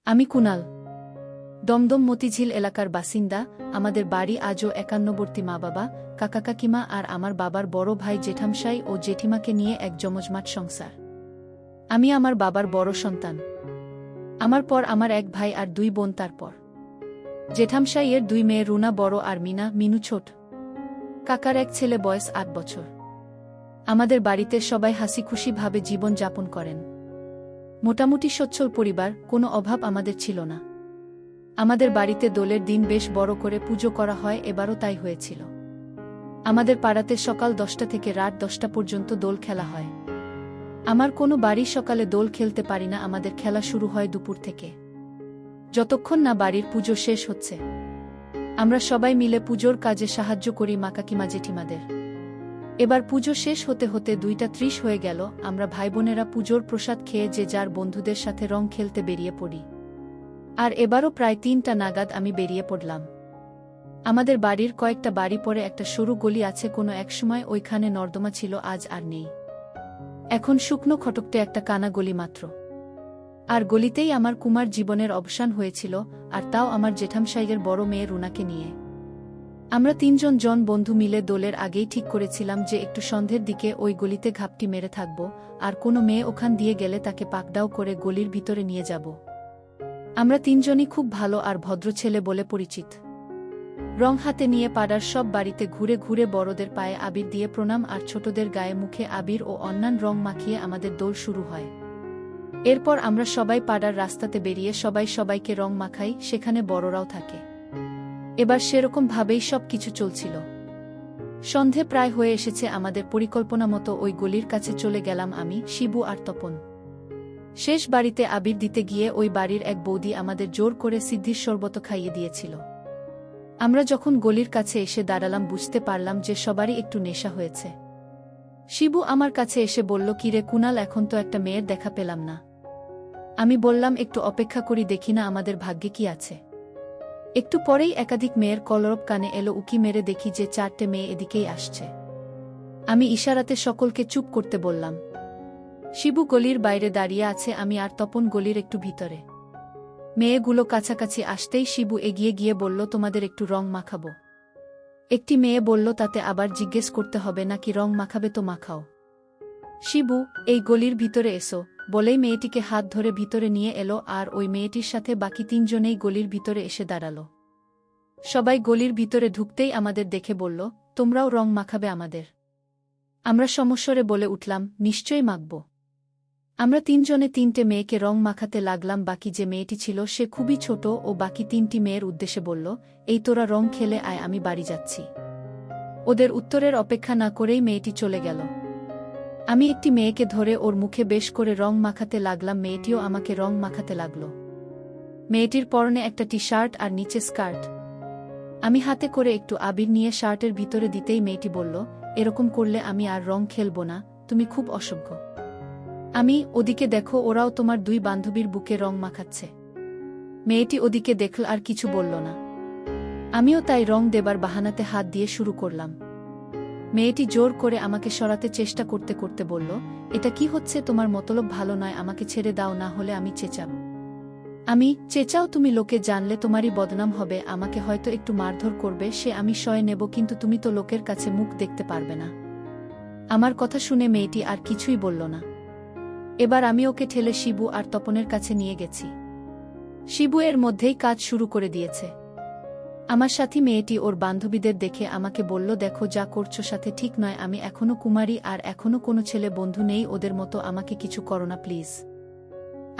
আমি কুনাল, দমদম মতিঝিল এলাকার বাসিন্দা। আমাদের বাড়ি আজও একান্নবর্তী মা বাবা, কাকা কাকিমা আর আমার বাবার বড় ভাই জেঠামশাই ও জেঠিমাকে নিয়ে এক জমজমাট সংসার। আমি আমার বাবার বড় সন্তান। আমার পর আমার এক ভাই আর দুই বোন। তারপর জেঠামশাইয়ের দুই মেয়ে, রুনা বড় আর মিনু ছোট। কাকার এক ছেলে, বয়স ৮ বছর। আমাদের বাড়িতে সবাই হাসিখুশিভাবে জীবন যাপন করেন। মোটামুটি সচ্ছল পরিবার, কোনো অভাব আমাদের ছিল না। আমাদের বাড়িতে দোলের দিন বেশ বড় করে পুজো করা হয়, এবারও তাই হয়েছিল। আমাদের পাড়াতে সকাল 10টা থেকে রাত 10টা পর্যন্ত দোল খেলা হয়। আমার কোনো বাড়ি সকালে দোল খেলতে পারি না, আমাদের খেলা শুরু হয় দুপুর থেকে, যতক্ষণ না বাড়ির পুজো শেষ হচ্ছে। আমরা সবাই মিলে পুজোর কাজে সাহায্য করি মা কাকিমা জেঠিমাদের। এবার পুজো শেষ হতে হতে 2টা 30 হয়ে গেল। আমরা ভাইবোনেরা পুজোর প্রসাদ খেয়ে যে যার বন্ধুদের সাথে রং খেলতে বেরিয়ে পড়ি। আর এবারও প্রায় 3টা নাগাদ আমি বেরিয়ে পড়লাম। আমাদের বাড়ির কয়েকটা বাড়ি পরে একটা সরু গলি আছে, কোনো একসময় ওইখানে নর্দমা ছিল, আজ আর নেই। এখন শুকনো খটকটে একটা কানা গলি মাত্র। আর গলিতেই আমার কুমার জীবনের অবসান হয়েছিল, আর তাও আমার জেঠামশাইয়ের বড় মেয়ে রুনাকে নিয়ে। আমরা 3জন বন্ধু মিলে দোলের আগেই ঠিক করেছিলাম যে একটু সন্ধ্যের দিকে ওই গলিতে ঘাপটি মেরে থাকব, আর কোনো মেয়ে ওখান দিয়ে গেলে তাকে পাকড়াও করে গলির ভিতরে নিয়ে যাব। আমরা 3জনই খুব ভালো আর ভদ্র ছেলে বলে পরিচিত। রং হাতে নিয়ে পাড়ার সব বাড়িতে ঘুরে ঘুরে বড়দের পায়ে আবির দিয়ে প্রণাম আর ছোটদের গায়ে মুখে আবির ও অন্যান্য রং মাখিয়ে আমাদের দোল শুরু হয়। এরপর আমরা সবাই পাড়ার রাস্তাতে বেরিয়ে সবাই সবাইকে রং মাখাই, সেখানে বড়রাও থাকে। এবার সেরকম ভাবেই সব কিছু চলছিল। সন্ধে প্রায় হয়ে এসেছে, আমাদের পরিকল্পনা মতো ওই গলির কাছে চলে গেলাম আমি, শিবু আর তপন। শেষ বাড়িতে আবির দিতে গিয়ে ওই বাড়ির এক বৌদি আমাদের জোর করে সিদ্ধির শরবত খাইয়ে দিয়েছিল। আমরা যখন গলির কাছে এসে দাঁড়ালাম বুঝতে পারলাম যে সবারই একটু নেশা হয়েছে। শিবু আমার কাছে এসে বলল, কিরে কুনাল, এখন তো একটা মেয়ের দেখা পেলাম না। আমি বললাম, একটু অপেক্ষা করি, দেখি না আমাদের ভাগ্যে কি আছে। একটু পরেই একাধিক মেয়ের কলরব কানে এলো, উকি মেরে দেখি যে 4টে মেয়ে এদিকেই আসছে। আমি ইশারাতে সকলকে চুপ করতে বললাম। শিবু গলির বাইরে দাঁড়িয়ে আছে, আমি আর তপন গলির একটু ভিতরে। মেয়েগুলো কাছাকাছি আসতেই শিবু এগিয়ে গিয়ে বলল, তোমাদের একটু রং মাখাবো। একটি মেয়ে বলল, তাতে আবার জিজ্ঞেস করতে হবে নাকি, রং মাখাবে তো মাখাও। শিবু, এই গলির ভিতরে এসো বলেই মেয়েটিকে হাত ধরে ভিতরে নিয়ে এলো, আর ওই মেয়েটির সাথে বাকি 3জনেই গলির ভিতরে এসে দাঁড়ালো। সবাই গলির ভিতরে ঢুকতেই আমাদের দেখে বলল, তোমরাও রং মাখাবে আমাদের? আমরা সমস্বরে বলে উঠলাম, নিশ্চয়ই মাখব। আমরা 3জনে 3টে মেয়েকে রং মাখাতে লাগলাম। বাকি যে মেয়েটি ছিল সে খুবই ছোট, ও বাকি 3টি মেয়ের উদ্দেশ্যে বলল, এই তোরা রং খেলে আয়, আমি বাড়ি যাচ্ছি। ওদের উত্তরের অপেক্ষা না করেই মেয়েটি চলে গেল। আমি একটি মেয়েকে ধরে ওর মুখে বেশ করে রং মাখাতে লাগলাম, মেয়েটিও আমাকে রং মাখাতে লাগল। মেয়েটির পরনে একটা টি-শার্ট আর নিচে স্কার্ট। আমি হাতে করে একটু আবির নিয়ে শার্টের ভিতরে দিতেই মেয়েটি বলল, এরকম করলে আমি আর রং খেলব না, তুমি খুব অসভ্য। আমি, ওদিকে দেখো, ওরাও তোমার 2 বান্ধবীর বুকে রং মাখাচ্ছে। মেয়েটি ওদিকে দেখল আর কিছু বলল না। আমিও তাই রং দেবার বাহানাতে হাত দিয়ে শুরু করলাম। মেয়েটি জোর করে আমাকে সরাতে চেষ্টা করতে করতে বলল, এটা কি হচ্ছে, তোমার মতলব ভালো নয়, আমাকে ছেড়ে দাও, না হলে আমি চেঁচাব। আমি, চেঁচাও তুমি, লোকে জানলে তোমারই বদনাম হবে, আমাকে হয়তো একটু মারধর করবে, সে আমি সয়ে নেব, কিন্তু তুমি তো লোকের কাছে মুখ দেখতে পারবে না। আমার কথা শুনে মেয়েটি আর কিছুই বলল না। এবার আমি ওকে ঠেলে শিবু আর তপনের কাছে নিয়ে গেছি। শিবু এর মধ্যেই কাজ শুরু করে দিয়েছে। আমার সাথী মেয়েটি ওর বান্ধবীদের দেখে আমাকে বলল, দেখো যা করছো সাথে ঠিক নয়, আমি এখনো কুমারী আর এখনো কোনো ছেলে বন্ধু নেই, ওদের মতো আমাকে কিছু করো না প্লিজ।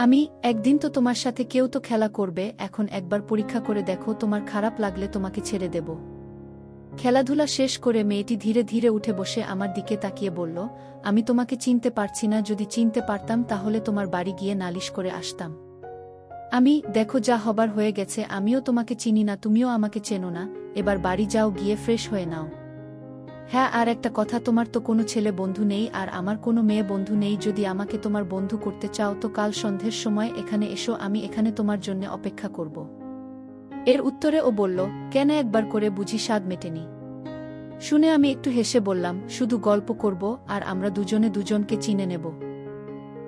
আমি, একদিন তো তোমার সাথে কেউ তো খেলা করবে, এখন একবার পরীক্ষা করে দেখো, তোমার খারাপ লাগলে তোমাকে ছেড়ে দেব। খেলাধুলা শেষ করে মেয়েটি ধীরে ধীরে উঠে বসে আমার দিকে তাকিয়ে বলল, আমি তোমাকে চিনতে পারছি না, যদি চিনতে পারতাম তাহলে তোমার বাড়ি গিয়ে নালিশ করে আসতাম। আমি, দেখো যা হবার হয়ে গেছে, আমিও তোমাকে চিনি না, তুমিও আমাকে চেনো না, এবার বাড়ি যাও, গিয়ে ফ্রেশ হয়ে নাও। হ্যাঁ, আর একটা কথা, তোমার তো কোনো ছেলে বন্ধু নেই আর আমার কোনো মেয়ে বন্ধু নেই, যদি আমাকে তোমার বন্ধু করতে চাও তো কাল সন্ধ্যের সময় এখানে এসো, আমি এখানে তোমার জন্য অপেক্ষা করব। এর উত্তরে ও বলল, কেন, একবার করে বুঝি স্বাদ মেটেনি? শুনে আমি একটু হেসে বললাম, শুধু গল্প করব আর আমরা দুজনে দুজনকে চিনে নেব।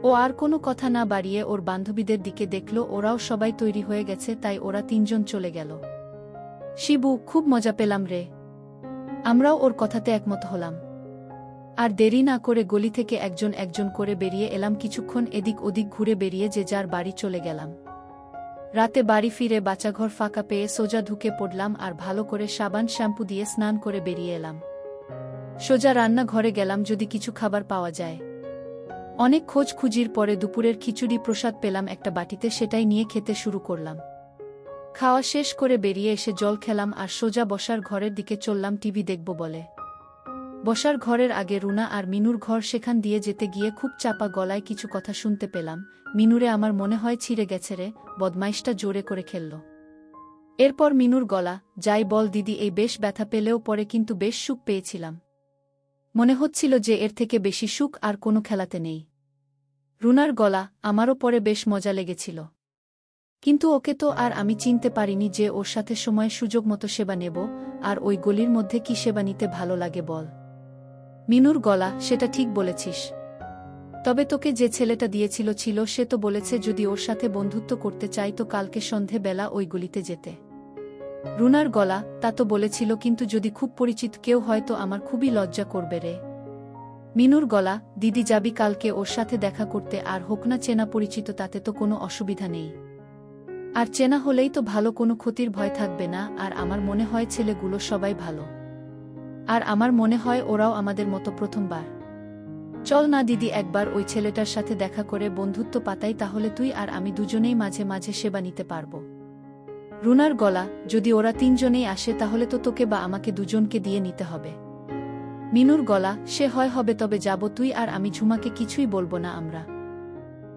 ও আর কোনো কথা না বাড়িয়ে ওর বান্ধবীদের দিকে দেখল, ওরাও সবাই তৈরি হয়ে গেছে, তাই ওরা তিনজন চলে গেল। শিবু, খুব মজা পেলাম রে। আমরাও ওর কথাতে একমত হলাম। আর দেরি না করে গলি থেকে একজন একজন করে বেরিয়ে এলাম। কিছুক্ষণ এদিক ওদিক ঘুরে বেরিয়ে যে যার বাড়ি চলে গেলাম। রাতে বাড়ি ফিরে বাচ্চাঘর ফাঁকা পেয়ে সোজা ঢুকে পড়লাম আর ভালো করে সাবান শ্যাম্পু দিয়ে স্নান করে বেরিয়ে এলাম। সোজা রান্নাঘরে গেলাম যদি কিছু খাবার পাওয়া যায়। অনেক খোঁজখুঁজির পরে দুপুরের খিচুড়ি প্রসাদ পেলাম একটা বাটিতে, সেটাই নিয়ে খেতে শুরু করলাম। খাওয়া শেষ করে বেরিয়ে এসে জল খেলাম আর সোজা বসার ঘরের দিকে চললাম টিভি দেখব বলে। বসার ঘরের আগে রুনা আর মিনুর ঘর, সেখান দিয়ে যেতে গিয়ে খুব চাপা গলায় কিছু কথা শুনতে পেলাম। মিনুরে আমার মনে হয় ছিঁড়ে গেছে রে, বদমাইশটা জোরে করে খেলল। এরপর মিনুর গলা, যাই বল দিদি, এই বেশ ব্যথা পেলেও পরে কিন্তু বেশ সুখ পেয়েছিলাম। মনে হচ্ছিল যে এর থেকে বেশি সুখ আর কোনো খেলাতে নেই। রুনার গলা, আমারও পরে বেশ মজা লেগেছিল। কিন্তু ওকে তো আর আমি চিনতে পারিনি যে ওর সাথে সময় সুযোগ মতো সেবা নেব, আর ওই গলির মধ্যে কি সেবা নিতে ভালো লাগে বল। মিনুর গলা, সেটা ঠিক বলেছিস। তবে তোকে যে ছেলেটা দিয়েছিল সে তো বলেছে যদি ওর সাথে বন্ধুত্ব করতে চাই তো কালকে সন্ধে বেলা ওই গলিতে যেতে। রুনার গলা, তা তো বলেছিল, কিন্তু যদি খুব পরিচিত কেউ হয় তো আমার খুবই লজ্জা করবে রে। মিনুর গলা, দিদি যাবি কালকে ওর সাথে দেখা করতে, আর হোক না চেনা পরিচিত, তাতে তো কোনো অসুবিধা নেই। আর চেনা হলেই তো ভালো, কোনো ক্ষতির ভয় থাকবে না। আর আমার মনে হয় ছেলেগুলো সবাই ভালো। আর আমার মনে হয় ওরাও আমাদের মতো প্রথমবার। চল না দিদি, একবার ওই ছেলেটার সাথে দেখা করে বন্ধুত্ব পাতাই, তাহলে তুই আর আমি দুজনেই মাঝে মাঝে সেবা নিতে পারব। রুনার গলা, যদি ওরা তিনজনেই আসে তাহলে তো তোকে বা আমাকে দুজনকে দিয়ে নিতে হবে। মিনুর গলা, সে হয় হবে, তবে যাব, তুই আর আমি, ঝুমাকে কিছুই বলবো না আমরা।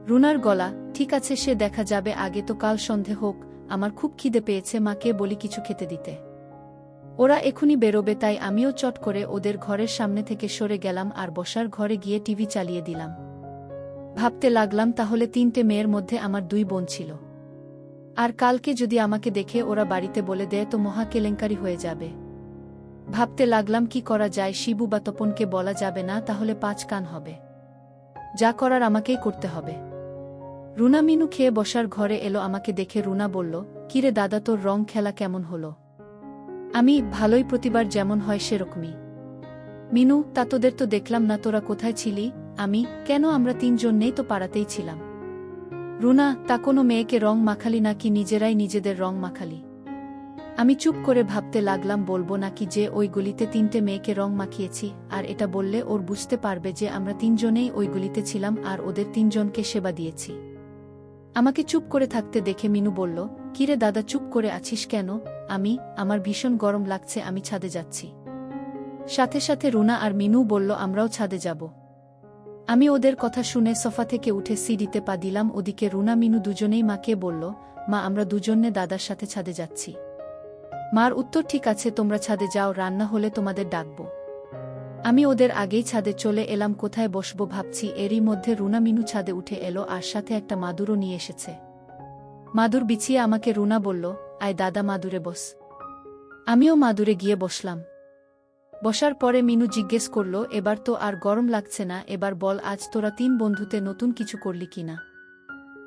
রুনার গলা, ঠিক আছে, সে দেখা যাবে, আগে তো কাল সন্ধে হোক, আমার খুব খিদে পেয়েছে, মাকে বলি কিছু খেতে দিতে। ওরা এখনই বেরোবে, তাই আমিও চট করে ওদের ঘরের সামনে থেকে সরে গেলাম আর বসার ঘরে গিয়ে টিভি চালিয়ে দিলাম। ভাবতে লাগলাম, তাহলে তিনটে মেয়ের মধ্যে আমার দুই বোন ছিল। আর কালকে যদি আমাকে দেখে ওরা বাড়িতে বলে দেয় তো মহা কেলেঙ্কারি হয়ে যাবে। ভাবতে লাগলাম কি করা যায়, শিবু বা তপনকে বলা যাবে না, তাহলে পাঁচ কান হবে। যা করার আমাকেই করতে হবে। রুনা মিনু খেয়ে বসার ঘরে এলো, আমাকে দেখে রুনা বলল, কিরে দাদা, তোর রং খেলা কেমন হলো? আমি, ভালোই, প্রতিবার যেমন হয় সেরকমই। মিনু, তা তোদের তো দেখলাম না, তোরা কোথায় ছিলি? আমি, কেন, আমরা তিনজন নেই তো পাড়াতেই ছিলাম। রুনা, তা কোনো মেয়েকে রং মাখালি নাকি নিজেরাই নিজেদের রং মাখালি? আমি চুপ করে ভাবতে লাগলাম বলবো নাকি যে ওই গলিতে তিনটে মেয়েকে রং মাখিয়েছি, আর এটা বললে ওর বুঝতে পারবে যে আমরা তিনজনেই ওই গলিতে ছিলাম আর ওদের তিনজনকে সেবা দিয়েছি। আমাকে চুপ করে থাকতে দেখে মিনু বলল, কিরে দাদা, চুপ করে আছিস কেন? আমি, আমার ভীষণ গরম লাগছে, আমি ছাদে যাচ্ছি। সাথে সাথে রুনা আর মিনু বলল, আমরাও ছাদে যাব। আমি ওদের কথা শুনে সোফা থেকে উঠে সিঁড়িতে পা দিলাম। ওদিকে রুনা মিনু দুজনেই মাকে বলল, মা, আমরা দুজনে দাদার সাথে ছাদে যাচ্ছি। মার উত্তর, ঠিক আছে, তোমরা ছাদে যাও, রান্না হলে তোমাদের ডাকব। আমি ওদের আগেই ছাদে চলে এলাম। কোথায় বসবো ভাবছি, এরই মধ্যে রুনা মিনু ছাদে উঠে এলো আর সাথে একটা মাদুরও নিয়ে এসেছে। মাদুর বিছিয়ে আমাকে রুনা বলল, আয় দাদা, মাদুরে বস। আমিও মাদুরে গিয়ে বসলাম। বসার পরে মিনু জিজ্ঞেস করল, এবার তো আর গরম লাগছে না, এবার বল, আজ তোরা তিন বন্ধুতে নতুন কিছু করলি কিনা?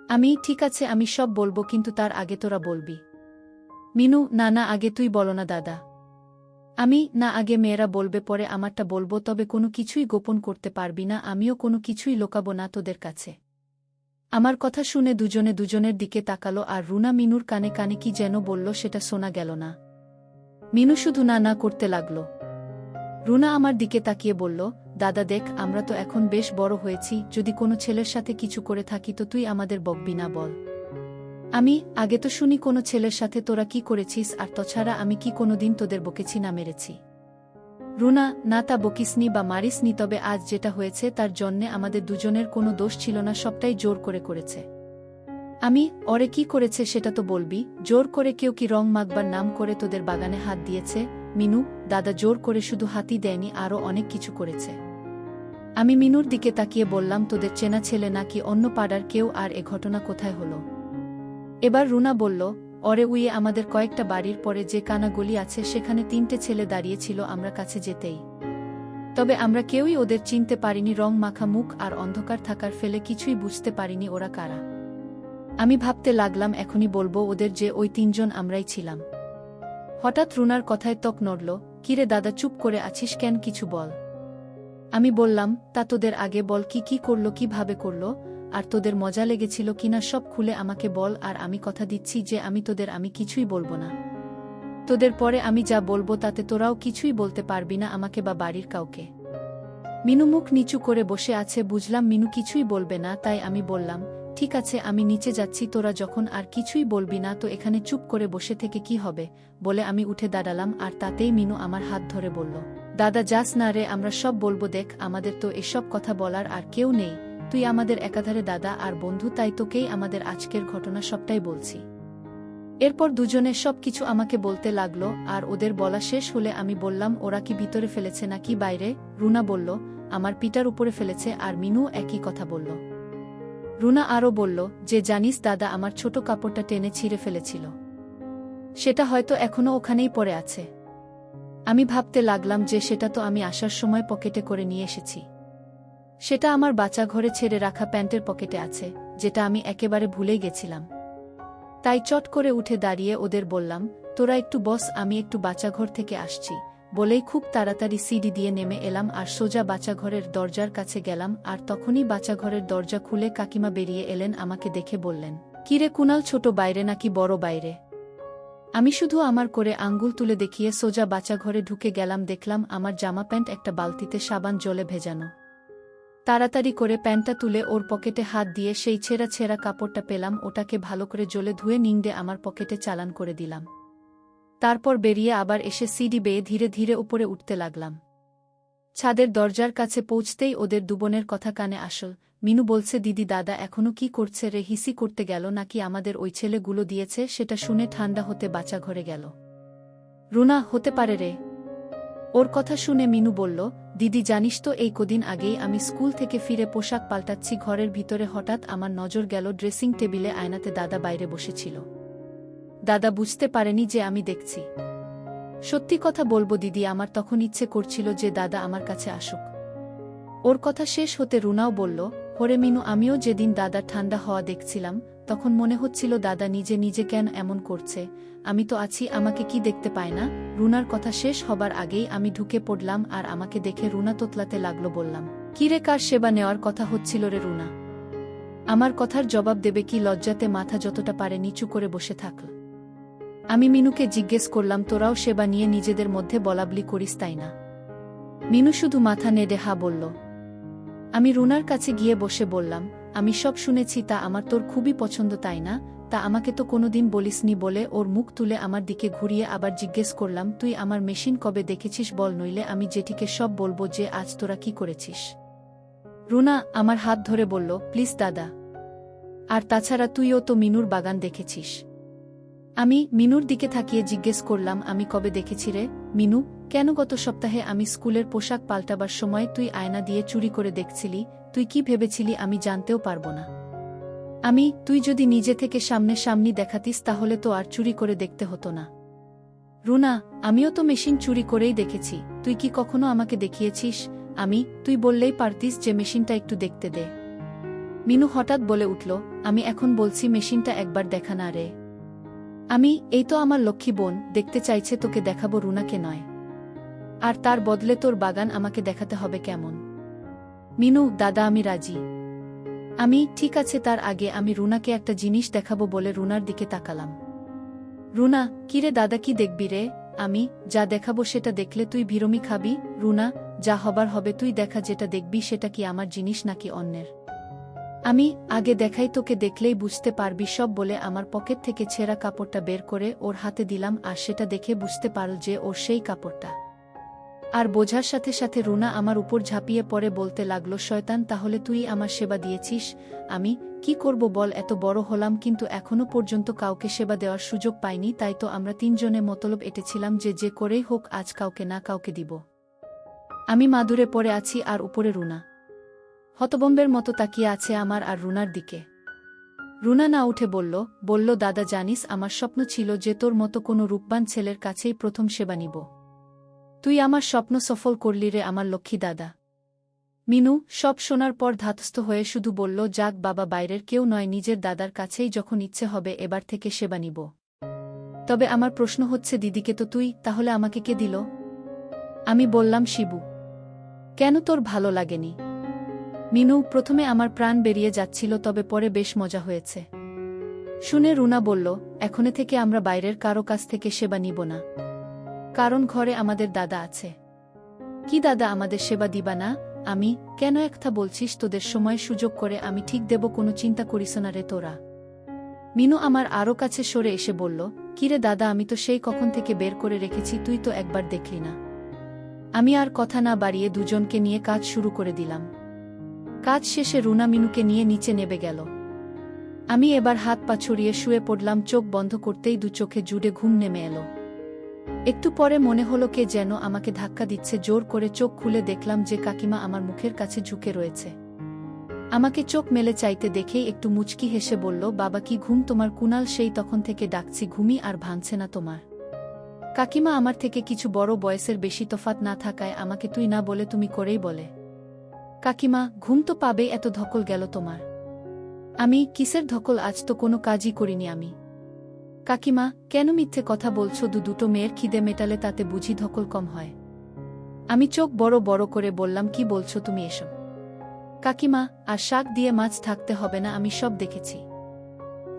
আমি, ঠিক আছে, আমি সব বলবো, কিন্তু তার আগে তোরা বলবি। মিনু, না না, আগে তুই বলো না দাদা। আমি, না, আগে মেয়েরা বলবে, পরে আমারটা বলবো, তবে কোনো কিছুই গোপন করতে পারবি না, আমিও কোনো কিছুই লোকাবো না তোদের কাছে। আমার কথা শুনে দুজনে দুজনের দিকে তাকালো আর রুনা মিনুর কানে কানে কি যেন বলল, সেটা শোনা গেল না। মিনু শুধু না না করতে লাগল। রুনা আমার দিকে তাকিয়ে বলল, দাদা দেখ, আমরা তো এখন বেশ বড় হয়েছি, যদি কোনো ছেলের সাথে কিছু করে থাকি তো তুই আমাদের বকবি না বল। আমি, আগে তো শুনি কোনো ছেলের সাথে তোরা কি করেছিস, আর তাছাড়া আমি কি কোনোদিন তোদের বকেছি না মেরেছি? রুনা, না, তা বকিসনি বা মারিসনি, তবে আজ যেটা হয়েছে তার জন্যে আমাদের দুজনের কোনো দোষ ছিল না, সবটাই জোর করে করেছে। আমি, ওরে কি করেছে সেটা তো বলবি। জোর করে কেউ কি রং মাখবার নাম করে তোদের বাগানে হাত দিয়েছে? মিনু, দাদা জোর করে শুধু হাতই দেয়নি, আরও অনেক কিছু করেছে। আমি মিনুর দিকে তাকিয়ে বললাম, তোদের চেনা ছেলে নাকি অন্য পাড়ার কেউ, আর এ ঘটনা কোথায় হলো? এবার রুনা বলল, ওরে উইয়ে আমাদের কয়েকটা বাড়ির পরে যে কানা গলি আছে সেখানে তিনটে ছেলে দাঁড়িয়েছিল আমরা কাছে যেতেই। তবে আমরা কেউই ওদের চিনতে পারিনি, রং মাখা মুখ আর অন্ধকার থাকার ফেলে কিছুই বুঝতে পারিনি ওরা কারা। আমি ভাবতে লাগলাম এখনই বলবো ওদের যে ওই তিনজন আমরাই ছিলাম। হঠাৎ রুনার কথায় ত্বক নড়ল। কিরে দাদা, চুপ করে আছিস কেন, কিছু বল। আমি বললাম, তা তোদের আগে বল, কি করলো, কিভাবে করলো, আর তোদের মজা লেগেছিল কিনা সব খুলে আমাকে বল। আর আমি কথা দিচ্ছি যে আমি কিছুই বলবো না। তোদের পরে আমি যা বলবো তাতে তোরাও কিছুই বলতে পারবি না আমাকে বা বাড়ির কাউকে। মিনু মুখ নিচু করে বসে আছে, বুঝলাম মিনু কিছুই বলবে না, তাই আমি বললাম, ঠিক আছে আমি নিচে যাচ্ছি, তোরা যখন আর কিছুই বলবি না তো এখানে চুপ করে বসে থেকে কি হবে, বলে আমি উঠে দাঁড়ালাম। আর তাতেই মিনু আমার হাত ধরে বলল, দাদা যাস না রে, আমরা সব বলবো, দেখ আমাদের তো এসব কথা বলার আর কেউ নেই, তুই আমাদের একাধারে দাদা আর বন্ধু, তাই তোকেই আমাদের আজকের ঘটনা সবটাই বলছি। এরপর দুজনে সব কিছু আমাকে বলতে লাগলো, আর ওদের বলা শেষ হলে আমি বললাম, ওরা কি ভিতরে ফেলেছে নাকি বাইরে? রুনা বলল, আমার পিটার উপরে ফেলেছে, আর মিনু একই কথা বলল। রুনা আরও বলল যে, জানিস দাদা, আমার ছোট কাপড়টা টেনে ছিঁড়ে ফেলেছিল, সেটা হয়তো এখনো ওখানেই পড়ে আছে। আমি ভাবতে লাগলাম যে সেটা তো আমি আসার সময় পকেটে করে নিয়ে এসেছি। সেটা আমার বাচ্চা ঘরে ছেড়ে রাখা প্যান্টের পকেটে আছে, যেটা আমি একেবারে ভুলেই গেছিলাম। তাই চট করে উঠে দাঁড়িয়ে ওদের বললাম, তোরা একটু বস, আমি একটু বাচ্চাঘর থেকে আসছি, বলেই খুব তাড়াতাড়ি সিঁড়ি দিয়ে নেমে এলাম আর সোজা বাচ্চাঘরের দরজার কাছে গেলাম। আর তখনই বাচ্চাঘরের দরজা খুলে কাকিমা বেরিয়ে এলেন, আমাকে দেখে বললেন, কিরে কুনাল, ছোট বাইরে নাকি বড় বাইরে? আমি শুধু আমার করে আঙ্গুল তুলে দেখিয়ে সোজা বাচ্চাঘরে ঢুকে গেলাম। দেখলাম আমার জামা প্যান্ট একটা বালতিতে সাবান জলে ভেজানো। তাড়াতাড়ি করে প্যান্টটা তুলে ওর পকেটে হাত দিয়ে সেই ছেঁড়া ছেঁড়া কাপড়টা পেলাম, ওটাকে ভালো করে জলে ধুয়ে নিংড়ে আমার পকেটে চালান করে দিলাম। তারপর বেরিয়ে আবার এসে সিঁড়ি বেয়ে ধীরে ধীরে উপরে উঠতে লাগলাম। ছাদের দরজার কাছে পৌঁছতেই ওদের দুবোনের কথা কানে আসল। মিনু বলছে, দিদি দাদা এখনো কি করছে রে, হিসি করতে গেল নাকি আমাদের ওই ছেলেগুলো দিয়েছে? সেটা শুনে ঠান্ডা হতে বাচ্চা ঘরে গেল। রুনা, হতে পারে রে। ওর কথা শুনে মিনু বলল, দিদি জানিস তো, এই কদিন আগেই আমি স্কুল থেকে ফিরে পোশাক পাল্টাচ্ছি, ঘরের ভিতরে হঠাৎ আমার নজর গেল ড্রেসিং টেবিলে আয়নাতে দাদা বাইরে বসেছিল। দাদা বুঝতে পারেনি যে আমি দেখছি। সত্যি কথা বলবো দিদি, আমার তখন ইচ্ছে করছিল যে দাদা আমার কাছে আসুক। ওর কথা শেষ হতে রুনাও বলল, হরে মিনু, আমিও যেদিন দাদা ঠান্ডা হওয়া দেখছিলাম তখন মনে হচ্ছিল দাদা নিজে নিজে কেন এমন করছে, আমি তো আছি, আমাকে কি দেখতে পায় না? রুনার কথা শেষ হবার আগেই আমি ঢুকে পড়লাম আর আমাকে দেখে রুনা তোতলাতে লাগলো। বললাম, কি রে, কার সেবা নেওয়ার কথা হচ্ছিল রে রুনা? আমার কথার জবাব দেবে কি লজ্জাতে মাথা যতটা পারে নিচু করে বসে থাকল। আমি মিনুকে জিজ্ঞেস করলাম, তোরাও সেবা নিয়ে নিজেদের মধ্যে বলাবলি করিস তাই না? মিনু শুধু মাথা নেড়ে হা বলল। আমি রুনার কাছে গিয়ে বসে বললাম, আমি সব শুনেছি, তা আমার তোর খুবই পছন্দ তাই না? তা আমাকে তো কোনোদিন বলিসনি। বলে ওর মুখ তুলে আমার দিকে ঘুরিয়ে আবার জিজ্ঞেস করলাম, তুই আমার মেশিন কবে দেখেছিস বল, নইলে আমি জেঠিকে সব বলবো যে আজ তোরা কি করেছিস। রুনা আমার হাত ধরে বলল, প্লিজ দাদা, আর তাছাড়া তুইও তো মিনুর বাগান দেখেছিস। আমি মিনুর দিকে তাকিয়ে জিজ্ঞেস করলাম, আমি কবে দেখেছি রে? মিনু, কেন গত সপ্তাহে আমি স্কুলের পোশাক পাল্টাবার সময় তুই আয়না দিয়ে চুরি করে দেখছিলি? তুই কি ভেবেছিলি আমি জানতেও পারবো না? তুই যদি নিজে থেকে সামনাসামনি দেখাতিস তাহলে তো আর চুরি করে দেখতে হতো না। রুনা, আমিও তো মেশিন চুরি করেই দেখেছি, তুই কি কখনো আমাকে দেখিয়েছিস? তুই বললেই পারতিস যে মেশিনটা একটু দেখতে দে। মিনু হঠাৎ বলে উঠল, আমি এখন বলছি মেশিনটা একবার দেখা না রে। এই তো আমার লক্ষ্মী বোন, দেখতে চাইছে, তোকে দেখাবো, রুনাকে নয়। আর তার বদলে তোর বাগান আমাকে দেখাতে হবে কেমন? মিনু, দাদা আমি রাজি। ঠিক আছে, তার আগে আমি রুনাকে একটা জিনিস দেখাবো বলে রুনার দিকে তাকালাম। রুনা, কিরে দাদা, কি দেখবি রে? যা দেখাবো সেটা দেখলে তুই বিরমি খাবি। রুনা, যা হবার হবে, তুই দেখা, যেটা দেখবি সেটা কি আমার জিনিস নাকি অন্যের? আগে দেখাই, তোকে দেখলেই বুঝতে পারবি সব, বলে আমার পকেট থেকে ছেঁড়া কাপড়টা বের করে ওর হাতে দিলাম। আর সেটা দেখে বুঝতে পারল যে ওর সেই কাপড়টা। আর বোঝার সাথে সাথে রুনা আমার উপর ঝাঁপিয়ে পড়ে বলতে লাগলো, শয়তান, তাহলে তুই আমার সেবা দিয়েছিস? কি করব বল, এত বড় হলাম কিন্তু এখনো পর্যন্ত কাউকে সেবা দেওয়ার সুযোগ পাইনি, তাই তো আমরা তিনজনে মতলব এঁটেছিলাম যে করেই হোক আজ কাউকে না কাউকে দিব। মাদুরে পড়ে আছি আর উপরে রুনা হতবম্বের মতো তাকিয়ে আছে আমার আর রুনার দিকে। রুনা না উঠে বলল, দাদা জানিস, আমার স্বপ্ন ছিল যে তোর মতো কোনো রূপবান ছেলের কাছেই প্রথম সেবা নিব। তুই আমার স্বপ্ন সফল করলি রে আমার লক্ষ্মী দাদা। মিনু সব শোনার পর ধাতস্থ হয়ে শুধু বলল, যাক বাবা, বাইরের কেউ নয়, নিজের দাদার কাছেই যখন ইচ্ছে হবে এবার থেকে সেবা নিব। তবে আমার প্রশ্ন হচ্ছে, দিদিকে তো তুই, তাহলে আমাকে কে দিল? আমি বললাম, শিবু। কেন, তোর ভালো লাগেনি? মিনু, প্রথমে আমার প্রাণ বেরিয়ে যাচ্ছিল, তবে পরে বেশ মজা হয়েছে। শুনে রুনা বলল, এখনে থেকে আমরা বাইরের কারো কাছ থেকে সেবা নিব না, কারণ ঘরে আমাদের দাদা আছে। কি দাদা আমাদের সেবা দিবা না? আমি, কেন একটা বলছিস? তোদের সময় সুযোগ করে আমি ঠিক দেব, কোনো চিন্তা করিস না রে তোরা। মিনু আমার আরও কাছে সরে এসে বলল, কিরে দাদা, আমি তো সেই কখন থেকে বের করে রেখেছি, তুই তো একবার দেখলি না। আমি আর কথা না বাড়িয়ে দুজনকে নিয়ে কাজ শুরু করে দিলাম। কাজ শেষে রুনা মিনুকে নিয়ে নিচে নেমে গেল। আমি এবার হাত পা ছড়িয়ে শুয়ে পড়লাম। চোখ বন্ধ করতেই দু চোখে জুড়ে ঘুম নেমে এলো। একটু পরে মনে হলো কে যেন আমাকে ধাক্কা দিচ্ছে। জোর করে চোখ খুলে দেখলাম যে কাকিমা আমার মুখের কাছে ঝুঁকে রয়েছে। আমাকে চোখ মেলে চাইতে দেখেই একটু মুচকি হেসে বলল, বাবা কি ঘুম তোমার? কুনাল, সেই তখন থেকে ডাকছি, ঘুমি আর ভাঙছে না তোমার? কাকিমা আমার থেকে কিছু বড় বয়সের বেশি তফাৎ না থাকায় আমাকে তুই না বলে তুমি করেই বলে। কাকিমা, ঘুম তো পাবেই, এত ধকল গেল তোমার? আমি, কিসের ধকল? আজ তো কোনো কাজই করিনি আমি। কাকিমা, কেন মিথ্যে কথা বলছো? দুটো মেয়ের খিদে মেটালে তাতে বুঝি ধকল কম হয়? আমি চোখ বড় বড় করে বললাম, কি বলছো তুমি এসব? কাকিমা, আর শাক দিয়ে মাছ থাকতে হবে না, আমি সব দেখেছি।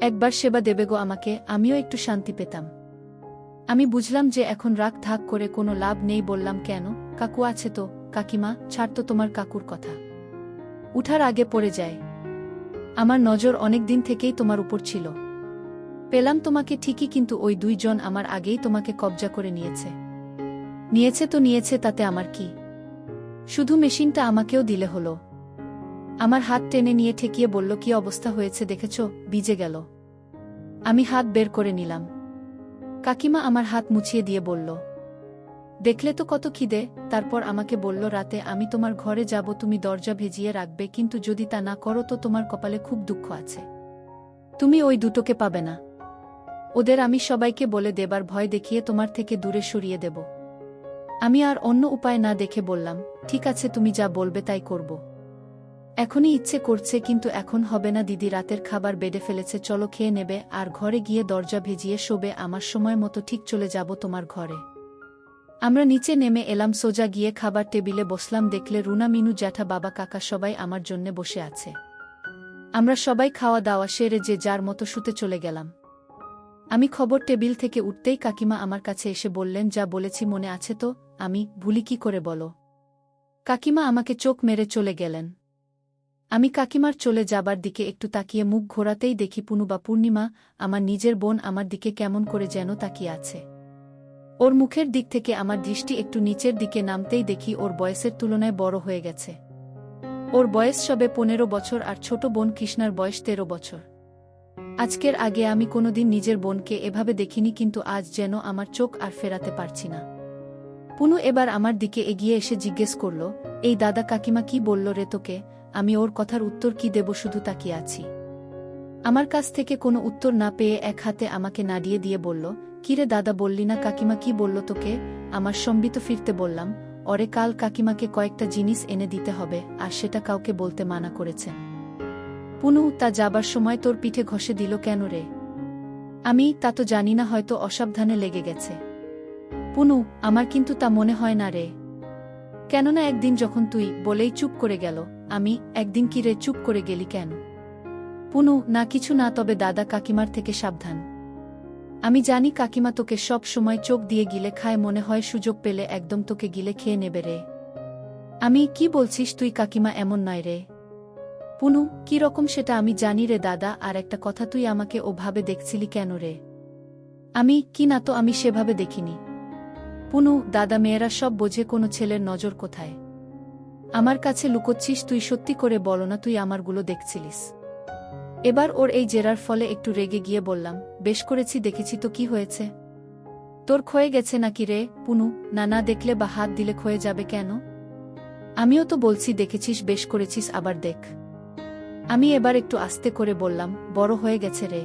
একবার সেবা দেবে গো আমাকে, আমিও একটু শান্তি পেতাম। আমি বুঝলাম যে এখন রাগ থাক করে কোনো লাভ নেই। বললাম, কেন? কাকু আছে তো। কাকিমা, ছাড় তো তোমার কাকুর কথা। উঠার আগে পড়ে যায়। আমার নজর অনেক দিন থেকেই তোমার উপর ছিল। পেলাম তোমাকে ঠিকই, কিন্তু ওই দুইজন আমার আগেই তোমাকে কবজা করে নিয়েছে। নিয়েছে তো নিয়েছে, তাতে আমার কি? শুধু মেশিনটা আমাকেও দিলে হলো। আমার হাত টেনে নিয়ে ঠেকিয়ে বলল, কি অবস্থা হয়েছে দেখেছ? ভিজে গেল। আমি হাত বের করে নিলাম। কাকিমা আমার হাত মুছিয়ে দিয়ে বলল, দেখলে তো কত খিদে। তারপর আমাকে বলল, রাতে আমি তোমার ঘরে যাব, তুমি দরজা ভেজিয়ে রাখবে, কিন্তু যদি তা না করো তো তোমার কপালে খুব দুঃখ আছে। তুমি ওই দুটোকে পাবে না। ওদের আমি সবাইকে বলে দেবার ভয় দেখিয়ে তোমার থেকে দূরে সরিয়ে দেব। আমি আর অন্য উপায় না দেখে বললাম, ঠিক আছে, তুমি যা বলবে তাই করব। এখনই ইচ্ছে করছে, কিন্তু এখন হবে না দিদি, রাতের খাবার বেড়ে ফেলেছে, চলো খেয়ে নেবে, আর ঘরে গিয়ে দরজা ভেজিয়ে শোবে, আমার সময় মতো ঠিক চলে যাব তোমার ঘরে। আমরা নিচে নেমে এলাম, সোজা গিয়ে খাবার টেবিলে বসলাম। দেখলে রুনা, মিনু, জ্যাঠা, বাবা, কাকা সবাই আমার জন্যে বসে আছে। আমরা সবাই খাওয়া দাওয়া সেরে যে যার মতো শুতে চলে গেলাম। আমি খবর টেবিল থেকে উঠতেই কাকিমা আমার কাছে এসে বললেন, যা বলেছি মনে আছে তো? আমি, ভুলি কি করে বলো? কাকিমা আমাকে চোখ মেরে চলে গেলেন। আমি কাকিমার চলে যাবার দিকে একটু তাকিয়ে মুখ ঘোরাতেই দেখি পুনু বা পূর্ণিমা, আমার নিজের বোন, আমার দিকে কেমন করে যেন তাকিয়ে আছে। ওর মুখের দিক থেকে আমার দৃষ্টি একটু নিচের দিকে নামতেই দেখি ওর বয়সের তুলনায় বড় হয়ে গেছে। ওর বয়স সবে 15 বছর, আর ছোট বোন কৃষ্ণার বয়স 13 বছর। আজকের আগে আমি কোনোদিন নিজের বোনকে এভাবে দেখিনি, কিন্তু আজ যেন আমার চোখ আর ফেরাতে পারছি না। পুনু এবার আমার দিকে এগিয়ে এসে জিজ্ঞেস করল, এই দাদা কাকিমা কি বলল রে তোকে? আমি ওর কথার উত্তর কি দেব, শুধু তাকিয়ে আছি। আমার কাছ থেকে কোনো উত্তর না পেয়ে এক হাতে আমাকে নাড়িয়ে দিয়ে বলল, কিরে দাদা, বললি না কাকিমা কি বলল তোকে? আমার সম্বিত ফিরতে বললাম, ওরে কাল কাকিমাকে কয়েকটা জিনিস এনে দিতে হবে, আর সেটা কাউকে বলতে মানা করেছেন। পুনু, তা যাবার সময় তোর পিঠে ঘষে দিল কেন রে? আমি, তা তো জানি না, হয়তো অসাবধানে লেগে গেছে। পুনু, আমার কিন্তু তা মনে হয় না রে। কেননা একদিন যখন তুই বলেই চুপ করে গেল। আমি, একদিন কি রে চুপ করে গেলি কেন? পুনু, না কিছু না, তবে দাদা কাকিমার থেকে সাবধান। আমি জানি কাকিমা তোকে সব সময় চোখ দিয়ে গিলে খায়, মনে হয় সুযোগ পেলে একদম তোকে গিলে খেয়ে নেবে রে। আমি, কি বলছিস তুই? কাকিমা এমন নয় রে। পুনু, কি রকম সেটা আমি জানি রে দাদা, আর একটা কথা, তুই আমাকে ওভাবে দেখছিলি কেন রে? আমি, কি না তো, আমি সেভাবে দেখিনি। পুনু, দাদা মেয়েরা সব বোঝে, কোনো ছেলের নজর কোথায়। আমার কাছে লুকোচ্ছিস তুই? সত্যি করে বলো না, তুই আমারগুলো দেখছিলিস? এবার ওর এই জেরার ফলে একটু রেগে গিয়ে বললাম, বেশ করেছি, দেখেছি তো, কি হয়েছে? তোর ক্ষয়ে গেছে নাকি রে? পুনু, না না, দেখলে বা হাত দিলে ক্ষয়ে যাবে কেন? আমিও তো বলছি দেখেছিস, বেশ করেছিস, আবার দেখ। আমি এবার একটু আস্তে করে বললাম, বড় হয়ে গেছে রে।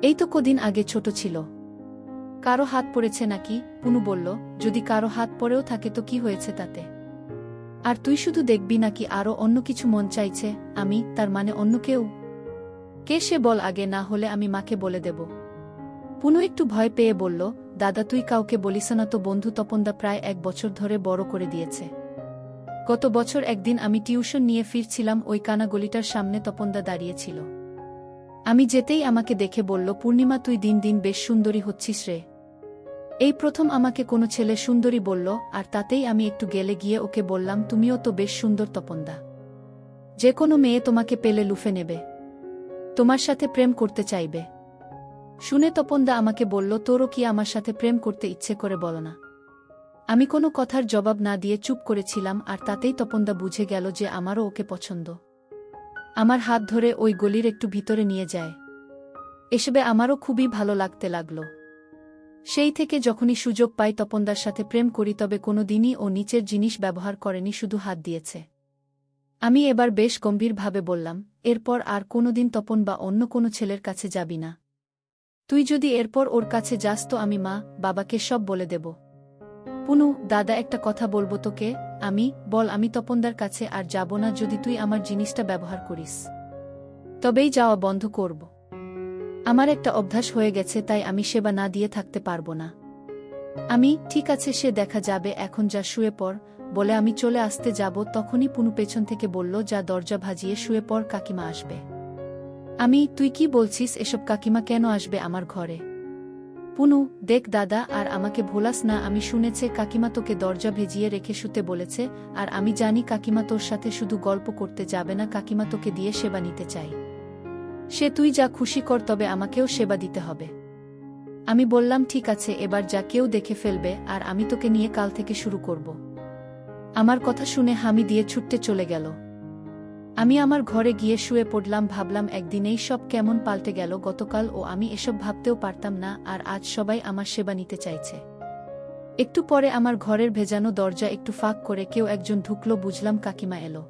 এই তো কদিন আগে ছোট ছিল। কারো হাত পড়েছে নাকি? পুনু বলল, যদি কারো হাত পড়েও থাকে তো কি হয়েছে তাতে? আর তুই শুধু দেখবি নাকি আরও অন্য কিছু মন চাইছে? আমি, তার মানে অন্য কেউ? কে সে বল আগে, না হলে আমি মাকে বলে দেব। পুনু একটু ভয় পেয়ে বলল, দাদা তুই কাউকে বলিস না তো, বন্ধু তপনদা প্রায় 1 বছর ধরে বড় করে দিয়েছে। গত বছর একদিন আমি টিউশন নিয়ে ফিরছিলাম, ওই কানা গলিটার সামনে তপনদা দাঁড়িয়েছিল। আমি যেতেই আমাকে দেখে বলল, পূর্ণিমা তুই দিন দিন বেশ সুন্দরী হচ্ছিস রে। এই প্রথম আমাকে কোনো ছেলে সুন্দরী বলল, আর তাতেই আমি একটু গেলে গিয়ে ওকে বললাম, তুমিও তো বেশ সুন্দর তপনদা। যে কোনো মেয়ে তোমাকে পেলে লুফে নেবে, তোমার সাথে প্রেম করতে চাইবে। শুনে তপনদা আমাকে বলল, তোরও কি আমার সাথে প্রেম করতে ইচ্ছে করে বলো না? আমি কোনো কথার জবাব না দিয়ে চুপ করেছিলাম, আর তাতেই তপনদা বুঝে গেল যে আমারও ওকে পছন্দ। আমার হাত ধরে ওই গলির একটু ভিতরে নিয়ে যায়। এসবে আমারও খুবই ভালো লাগতে লাগল। সেই থেকে যখনই সুযোগ পাই তপনদার সাথে প্রেম করি, তবে কোনো দিনই ও নিচের জিনিস ব্যবহার করেনি, শুধু হাত দিয়েছে। আমি এবার বেশ গম্ভীরভাবে বললাম, এরপর আর কোনোদিন তপন বা অন্য কোনো ছেলের কাছে যাবি না। তুই যদি এরপর ওর কাছে যাস তো আমি মা বাবাকে সব বলে দেব। পুনু, দাদা একটা কথা বলবো তোকে। আমি, বল। আমি তপনদার কাছে আর যাব না যদি তুই আমার জিনিসটা ব্যবহার করিস। তবেই যাওয়া বন্ধ করব। আমার একটা অভ্যাস হয়ে গেছে, তাই আমি সেবা না দিয়ে থাকতে পারবো না। আমি, ঠিক আছে সে দেখা যাবে, এখন যা শুয়ে পড়, বলে আমি চলে আসতে যাব, তখনই পুনু পেছন থেকে বলল, যা দরজা ভাজিয়ে শুয়ে পড়, কাকিমা আসবে। আমি, তুই কি বলছিস এসব? কাকিমা কেন আসবে আমার ঘরে? পুনু, দেখ দাদা, আর আমাকে ভোলাস না, আমি শুনেছে কাকিমা তোকে দরজা ভেজিয়ে রেখে শুতে বলেছে, আর আমি জানি কাকিমা তোর সাথে শুধু গল্প করতে যাবে না, কাকিমা তোকে দিয়ে সেবা নিতে চাই। সে তুই যা খুশি কর, তবে আমাকেও সেবা দিতে হবে। আমি বললাম, ঠিক আছে, এবার যা, কেউ দেখে ফেলবে, আর আমি তোকে নিয়ে কাল থেকে শুরু করব। আমার কথা শুনে হামি দিয়ে ছুটতে চলে গেল। আমি আমার ঘরে গিয়ে শুয়ে পড়লাম, ভাবলাম একদিনেই সব কেমন পাল্টে গেল। গতকাল ও আমি এসব ভাবতেও পারতাম না, আর আজ সবাই আমার সেবা নিতে চাইছে। একটু পরে আমার ঘরের ভেজানো দরজা একটু ফাঁক করে কেউ একজন ঢুকলো, বুঝলাম কাকিমা এলো।